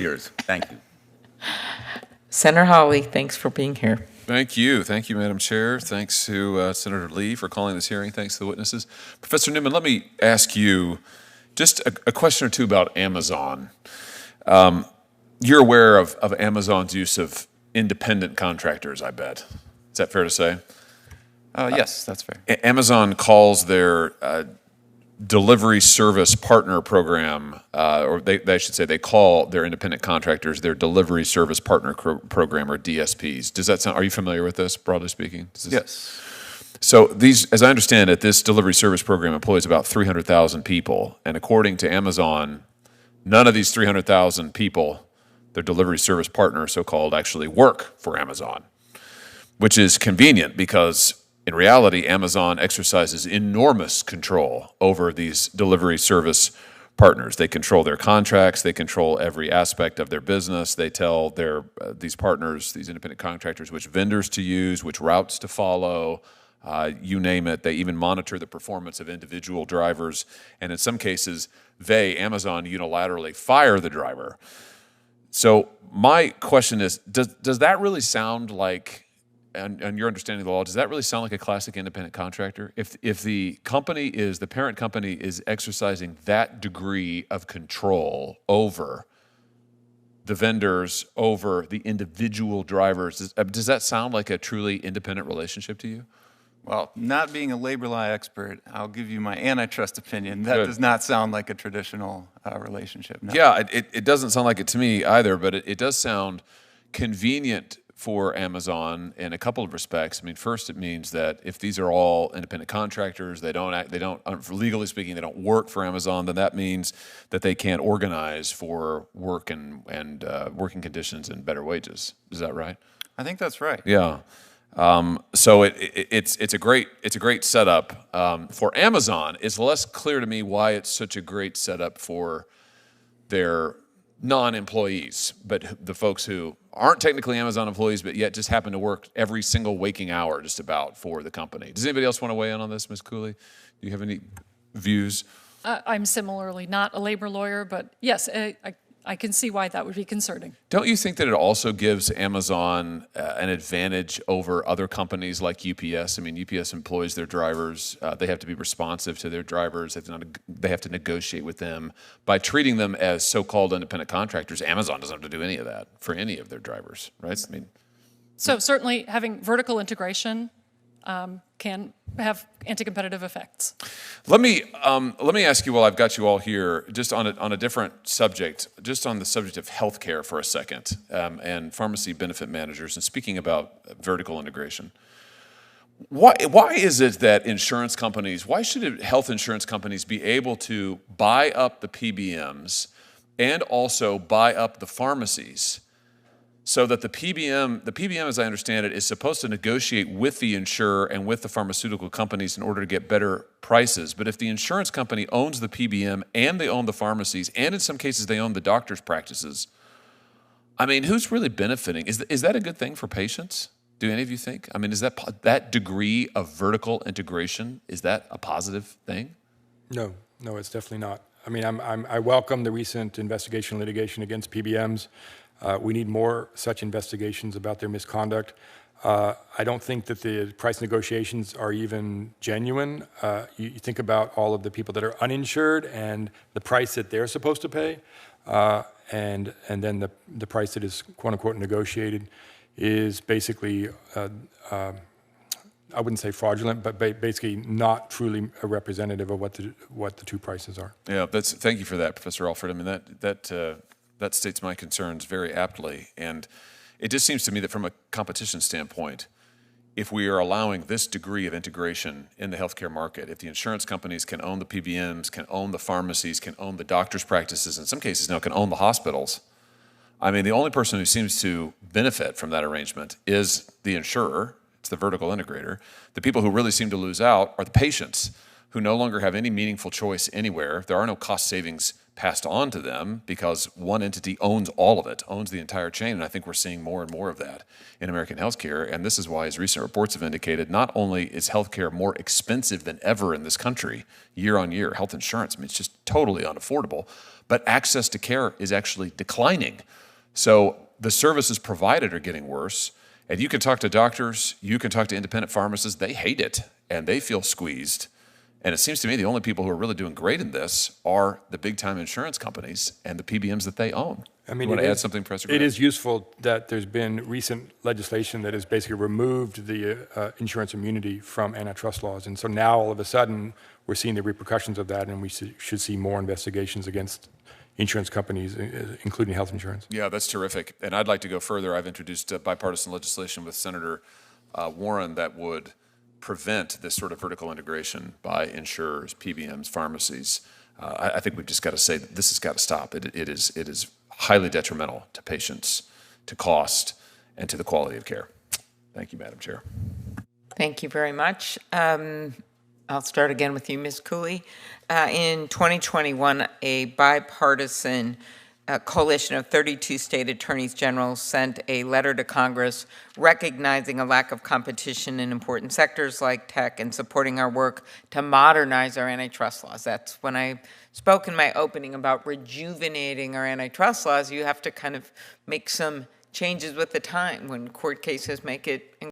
years. Thank you. Senator Hawley, thanks for being here. Thank you. Thank you, Madam Chair. Thanks to Senator Lee for calling this hearing. Thanks to the witnesses. Professor Newman, let me ask you just a question or two about Amazon. You're aware of Amazon's use of independent contractors, I bet. Is that fair to say? Yes, that's fair. Amazon calls their delivery service partner program, or they should say they call their independent contractors their delivery service partner program, or DSPs. Does that sound? Are you familiar with this, broadly speaking? Yes. So these, as I understand it, this delivery service program employs about 300,000 people, and according to Amazon, none of these 300,000 people, their delivery service partner, so-called, actually work for Amazon, which is convenient because in reality, Amazon exercises enormous control over these delivery service partners. They control their contracts. They control every aspect of their business. They tell these partners, these independent contractors, which vendors to use, which routes to follow, you name it. They even monitor the performance of individual drivers. And in some cases, Amazon, unilaterally fire the driver. So my question is, does that really sound like, and your understanding of the law, does that really sound like a classic independent contractor? If the parent company is exercising that degree of control over the vendors, over the individual drivers, does that sound like a truly independent relationship to you? Well, not being a labor law expert, I'll give you my antitrust opinion. That Good. does not sound like a traditional relationship. No. Yeah, it doesn't sound like it to me either, but it does sound convenient for Amazon in a couple of respects. I mean, first, it means that if these are all independent contractors, they don't, legally speaking, they don't work for Amazon, then that means that they can't organize for work and working conditions and better wages. Is that right? I think that's right. Yeah. So it's a great setup for Amazon. It's less clear to me why it's such a great setup for their non-employees, but the folks who aren't technically Amazon employees, but yet just happen to work every single waking hour just about for the company. Does anybody else want to weigh in on this, Ms. Cooley? Do you have any views? I'm similarly not a labor lawyer, but yes, I can see why that would be concerning. Don't you think that it also gives Amazon an advantage over other companies like UPS? I mean, UPS employs their drivers. They have to be responsive to their drivers. They have to negotiate with them. By treating them as so-called independent contractors, Amazon doesn't have to do any of that for any of their drivers, right? I mean, So certainly having vertical integration can have anti-competitive effects. Let me ask you, while I've got you all here, just on a different subject, just on the subject of healthcare for a second, and pharmacy benefit managers, and speaking about vertical integration. Why is it that insurance companies, why should health insurance companies be able to buy up the PBMs and also buy up the pharmacies, so that the PBM, as I understand it, is supposed to negotiate with the insurer and with the pharmaceutical companies in order to get better prices. But if the insurance company owns the PBM and they own the pharmacies, and in some cases they own the doctor's practices, I mean, who's really benefiting? Is that a good thing for patients? Do any of you think? I mean, is that degree of vertical integration, is that a positive thing? No, it's definitely not. I mean, I welcome the recent investigation litigation against PBMs. We need more such investigations about their misconduct. I don't think that the price negotiations are even genuine. You think about all of the people that are uninsured and the price that they're supposed to pay, and then the price that is quote unquote negotiated is basically I wouldn't say fraudulent, but basically not truly a representative of what the two prices are. Yeah, thank you for that, Professor Alford. I mean, that states my concerns very aptly. And it just seems to me that from a competition standpoint, if we are allowing this degree of integration in the healthcare market, if the insurance companies can own the PBMs, can own the pharmacies, can own the doctor's practices, in some cases now can own the hospitals, I mean, the only person who seems to benefit from that arrangement is the insurer. It's the vertical integrator. The people who really seem to lose out are the patients, who no longer have any meaningful choice anywhere. There are no cost savings passed on to them because one entity owns all of it, owns the entire chain. And I think we're seeing more and more of that in American healthcare. And this is why, as recent reports have indicated, not only is healthcare more expensive than ever in this country, year on year, health insurance, I mean, it's just totally unaffordable, but access to care is actually declining. So the services provided are getting worse. And you can talk to doctors, you can talk to independent pharmacists, they hate it and they feel squeezed. And it seems to me the only people who are really doing great in this are the big-time insurance companies and the PBMs that they own. I mean, you want to add something, Professor It Grant? is useful that there's been recent legislation that has basically removed the insurance immunity from antitrust laws. And so now, all of a sudden, we're seeing the repercussions of that, and we should see more investigations against insurance companies, including health insurance. Yeah, that's terrific. And I'd like to go further. I've introduced bipartisan legislation with Senator Warren that would prevent this sort of vertical integration by insurers, PBMs, pharmacies. I think we've just got to say that this has got to stop. It is highly detrimental to patients, to cost, and to the quality of care. Thank you, Madam Chair. Thank you very much. I'll start again with you, Ms. Cooley. In 2021, a bipartisan coalition of 32 state attorneys general sent a letter to Congress recognizing a lack of competition in important sectors like tech and supporting our work to modernize our antitrust laws. That's when I spoke in my opening about rejuvenating our antitrust laws. You have to kind of make some changes with the time when court cases make it